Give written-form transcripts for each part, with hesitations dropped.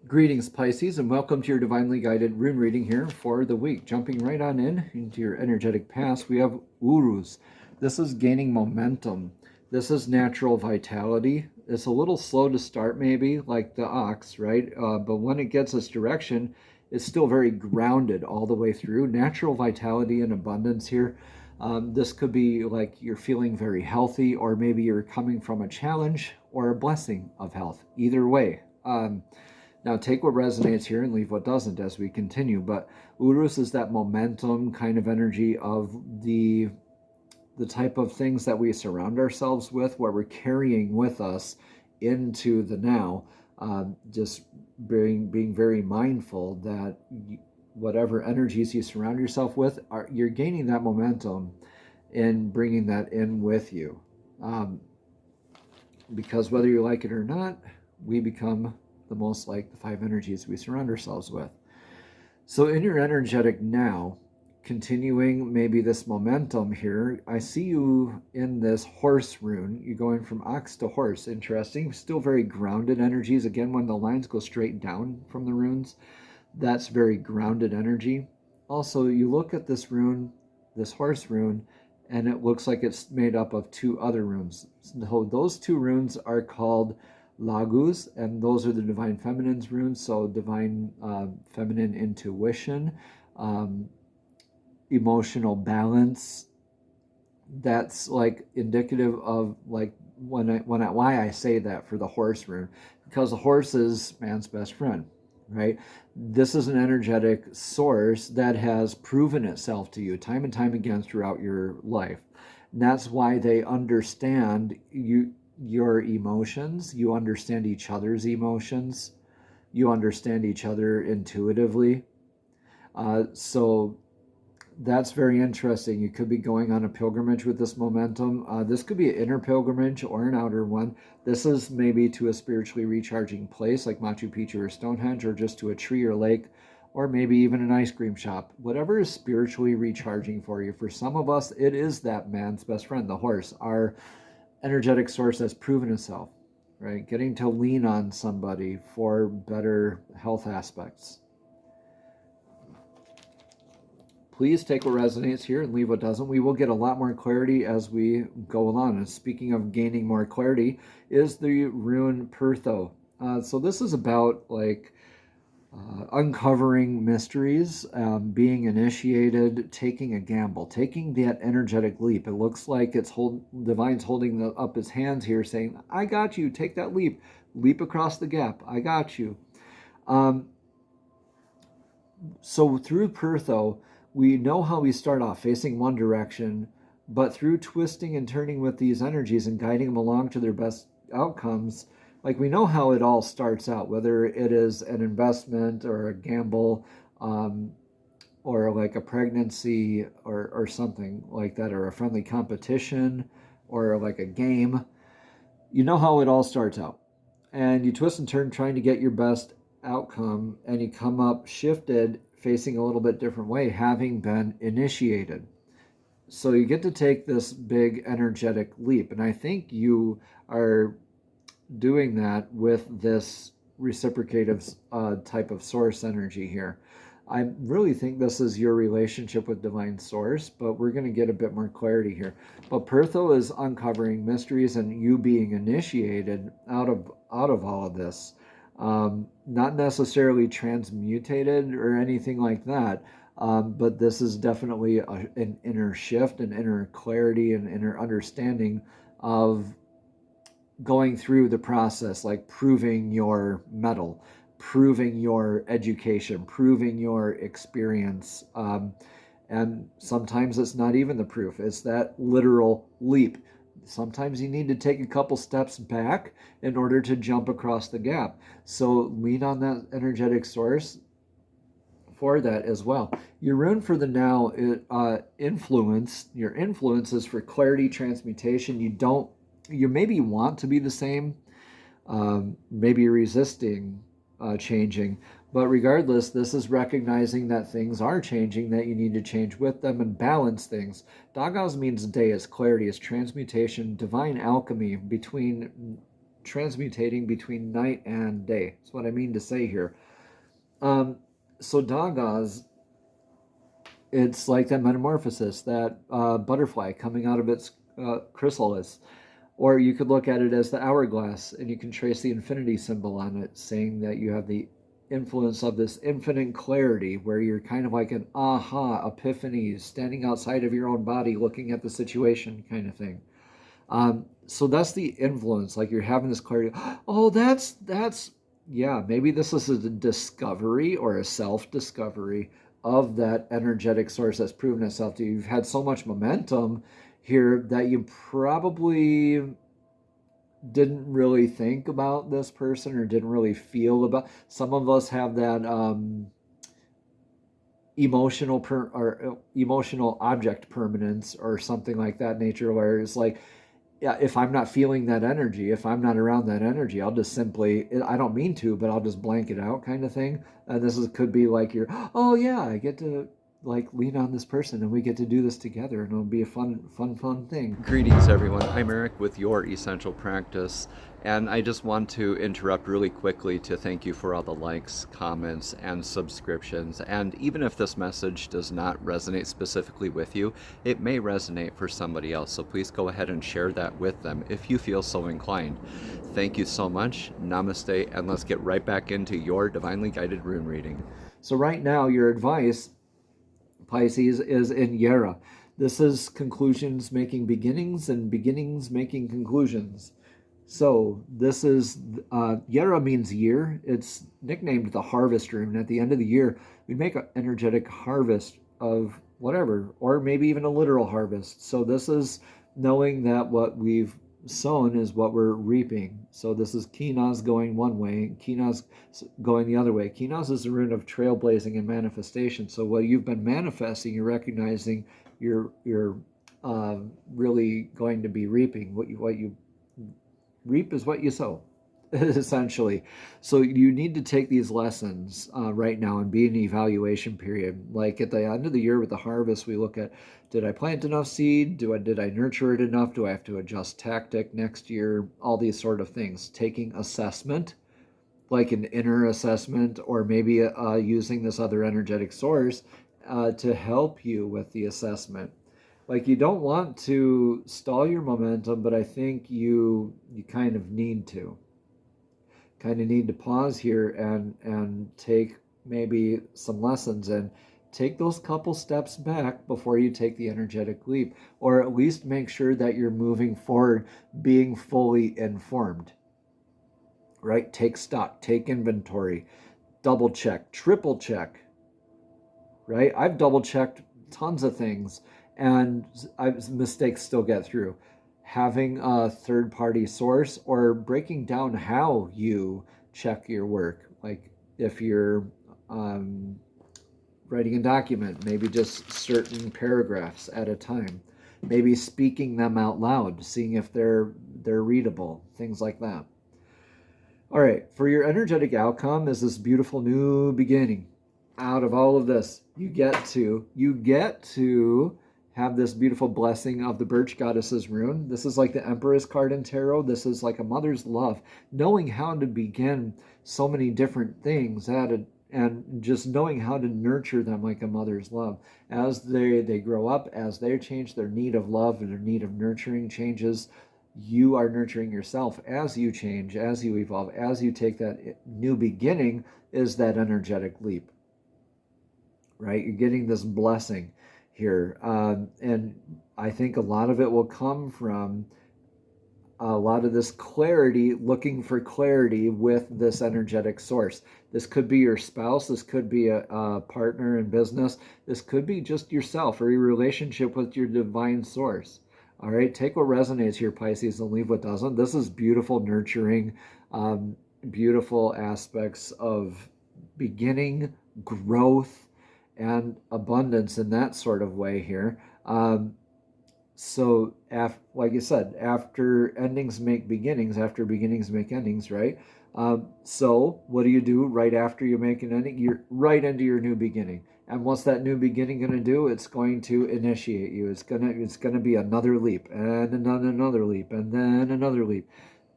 Greetings, Pisces, and welcome to your divinely guided rune reading here for the week. Jumping right on into your energetic past, we have Urus. This is gaining momentum. This is natural vitality. It's a little slow to start, maybe, like the ox, right? But when it gets its direction, it's still very grounded all the way through. Natural vitality and abundance here. This could be like you're feeling very healthy, or maybe you're coming from a challenge or a blessing of health. Either way. Now take what resonates here and leave what doesn't as we continue. But Urus is that momentum kind of energy of the type of things that we surround ourselves with, where we're carrying with us into the now. Just being very mindful that whatever energies you surround yourself with, you're gaining that momentum and bringing that in with you. Because whether you like it or not, we become the most like the five energies we surround ourselves with. So in your energetic now, continuing maybe this momentum here, I see you in this horse rune. You're going from ox to horse. Interesting. Still very grounded energies. Again, when the lines go straight down from the runes, that's very grounded energy. Also, you look at this rune, this horse rune, and it looks like it's made up of two other runes. So those two runes are called Lagus, and those are the divine feminine's runes. So divine feminine intuition, emotional balance. That's like indicative of like why I say that for the horse rune, because the horse is man's best friend, right? This is an energetic source that has proven itself to you time and time again throughout your life. And that's why they understand your emotions. You understand each other's emotions. You understand each other intuitively. So that's very interesting. You could be going on a pilgrimage with this momentum. This could be an inner pilgrimage or an outer one. This is maybe to a spiritually recharging place like Machu Picchu or Stonehenge, or just to a tree or lake, or maybe even an ice cream shop. Whatever is spiritually recharging for you. For some of us, it is that man's best friend, the horse, our energetic source that's proven itself, right? Getting to lean on somebody for better health aspects. Please take what resonates here and leave what doesn't. We will get a lot more clarity as we go along. And speaking of gaining more clarity, is the rune Pertho. So this is about like uncovering mysteries, being initiated, taking a gamble, taking that energetic leap. It looks like it's Divine's holding up his hands here saying, I got you, take that leap, leap across the gap, I got you. So through Pertho, we know how we start off facing one direction, but through twisting and turning with these energies and guiding them along to their best outcomes, like we know how it all starts out, whether it is an investment or a gamble, or like a pregnancy or something like that, or a friendly competition or like a game. You know how it all starts out. And you twist and turn trying to get your best outcome, and you come up shifted, facing a little bit different way, having been initiated. So you get to take this big energetic leap. And I think you are doing that with this reciprocative type of source energy here. I really think this is your relationship with divine source, but we're going to get a bit more clarity here. But Pertho is uncovering mysteries and you being initiated out of all of this. Not necessarily transmutated or anything like that, but this is definitely an inner shift, an inner clarity, and inner understanding of going through the process, like proving your mettle, proving your education, proving your experience. And sometimes it's not even the proof, it's that literal leap. Sometimes you need to take a couple steps back in order to jump across the gap. So lean on that energetic source for that as well. Your rune for the now, influence. Your influence is for clarity, transmutation. You maybe want to be the same, maybe resisting changing, but regardless, this is recognizing that things are changing, that you need to change with them and balance things. Dagaz means day, is clarity, is transmutation, divine alchemy between transmutating between night and day. That's what I mean to say here. So Dagas, it's like that metamorphosis, that butterfly coming out of its chrysalis. Or you could look at it as the hourglass, and you can trace the infinity symbol on it, saying that you have the influence of this infinite clarity, where you're kind of like an aha, epiphany, standing outside of your own body, looking at the situation kind of thing. So that's the influence, like you're having this clarity. Oh, yeah, maybe this is a discovery or a self-discovery of that energetic source that's proven itself to you. You've had so much momentum here that you probably didn't really think about this person or didn't really feel about. Some of us have that emotional object permanence or something like that nature, where it's like, yeah, if I'm not feeling that energy, if I'm not around that energy, I'll just simply, I don't mean to, but I'll just blank it out kind of thing. And could be like oh yeah, I get to like lean on this person and we get to do this together and it'll be a fun thing. Greetings everyone, I'm Eric with Your Essential Practice, and I just want to interrupt really quickly to thank you for all the likes, comments, and subscriptions. And even if this message does not resonate specifically with you, it may resonate for somebody else, so please go ahead and share that with them if you feel so inclined. Thank you so much, namaste, and let's get right back into your divinely guided rune reading. So right now, your advice, Pisces, is in Yera. This is conclusions making beginnings and beginnings making conclusions. So this is, Yera means year. It's nicknamed the harvest rune. At the end of the year, we make an energetic harvest of whatever, or maybe even a literal harvest. So this is knowing that what we've sown is what we're reaping. So this is Kinaz going one way, Kinaz going the other way. Kinaz is the rune of trailblazing and manifestation. So what you've been manifesting, you're recognizing you're really going to be reaping. What you reap is what you sow, essentially. So you need to take these lessons right now and be in an evaluation period. Like at the end of the year with the harvest, we look at, did I plant enough seed? Did I nurture it enough? Do I have to adjust tactic next year? All these sort of things. Taking assessment, like an inner assessment, or maybe using this other energetic source to help you with the assessment. Like, you don't want to stall your momentum, but I think you kind of need to. Pause here and take maybe some lessons and take those couple steps back before you take the energetic leap, or at least make sure that you're moving forward being fully informed, right? Take stock, take inventory, double check, triple check, right? I've double checked tons of things and mistakes still get through. Having a third-party source, or breaking down how you check your work. Like if you're writing a document, maybe just certain paragraphs at a time. Maybe speaking them out loud, seeing if they're readable, things like that. All right, for your energetic outcome is this beautiful new beginning. Out of all of this, you get to have this beautiful blessing of the Birch Goddess's rune. This is like the Empress card in tarot. This is like a mother's love, knowing how to begin so many different things and just knowing how to nurture them like a mother's love. As they grow up, as they change, their need of love and their need of nurturing changes. You are nurturing yourself as you change, as you evolve, as you take that new beginning, is that energetic leap, right? You're getting this blessing here. And I think a lot of it will come from a lot of this clarity, looking for clarity with this energetic source. This could be your spouse. This could be a partner in business. This could be just yourself or your relationship with your divine source. All right, take what resonates here, Pisces, and leave what doesn't. This is beautiful, nurturing, beautiful aspects of beginning, growth, and abundance in that sort of way here. So, like I said, after endings make beginnings, after beginnings make endings, right? So what do you do right after you make an ending? You're right into your new beginning. And what's that new beginning going to do? It's going to initiate you. It's gonna be another leap, and another leap, and then another leap.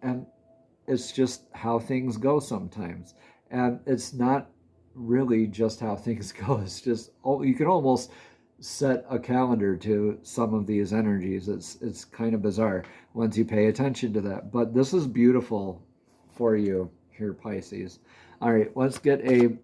And It's just how things go sometimes. And it's not really just how things go. It's just, you can almost set a calendar to some of these energies. It's kind of bizarre once you pay attention to that. But this is beautiful for you here, Pisces. All right, let's get a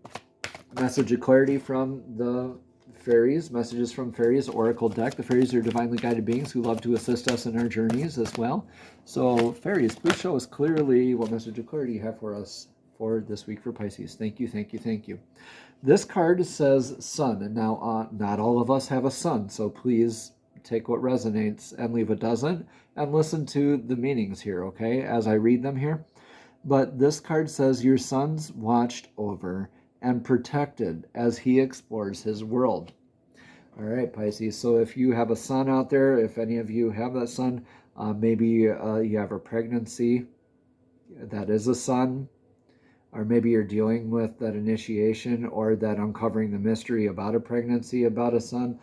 message of clarity from the fairies, messages from fairies oracle deck. The fairies are divinely guided beings who love to assist us in our journeys as well. So fairies, please show us clearly what message of clarity you have for us for this week for Pisces. Thank you, thank you, thank you. This card says sun, and now not all of us have a sun, so please take what resonates and leave what doesn't, and listen to the meanings here, okay, as I read them here. But this card says your sun's watched over and protected as he explores his world. All right, Pisces, so if you have a sun out there, if any of you have that sun, maybe you have a pregnancy that is a sun, or maybe you're dealing with that initiation or that uncovering the mystery about a pregnancy, about a son.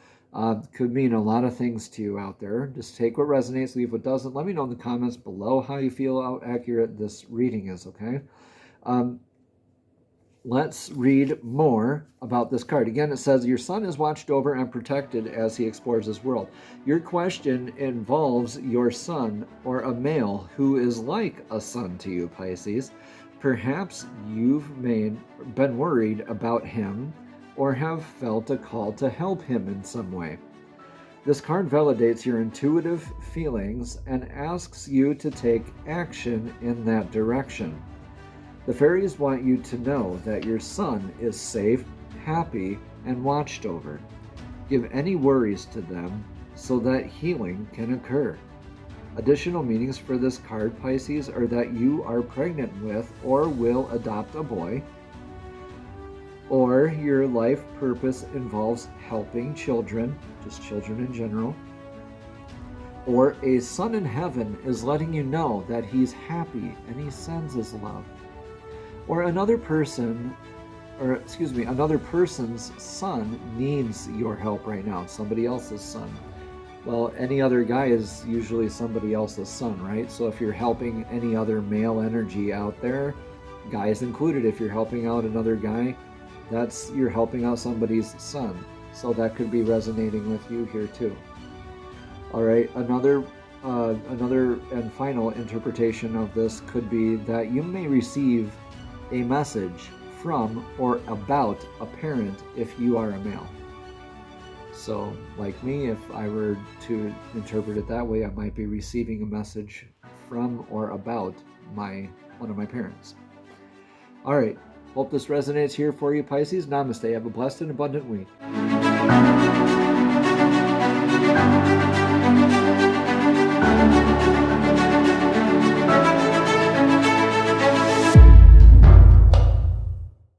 Could mean a lot of things to you out there. Just take what resonates, leave what doesn't. Let me know in the comments below how you feel, how accurate this reading is, okay? Let's read more about this card. Again, it says, your sun is watched over and protected as he explores his world. Your question involves your son or a male who is like a son to you, Pisces. Perhaps you've been worried about him or have felt a call to help him in some way. This card validates your intuitive feelings and asks you to take action in that direction. The fairies want you to know that your son is safe, happy, and watched over. Give any worries to them so that healing can occur. Additional meanings for this card, Pisces, are that you are pregnant with or will adopt a boy, or your life purpose involves helping children, just children in general, or a son in heaven is letting you know that he's happy and he sends his love. Or another person's son needs your help right now, somebody else's son. Well, any other guy is usually somebody else's son, right? So if you're helping any other male energy out there, guys included, if you're helping out another guy, you're helping out somebody's son. So that could be resonating with you here too. All right, another and final interpretation of this could be that you may receive a message from or about a parent if you are a male. So, like me, if I were to interpret it that way, I might be receiving a message from or about one of my parents. All right. Hope this resonates here for you, Pisces. Namaste. Have a blessed and abundant week.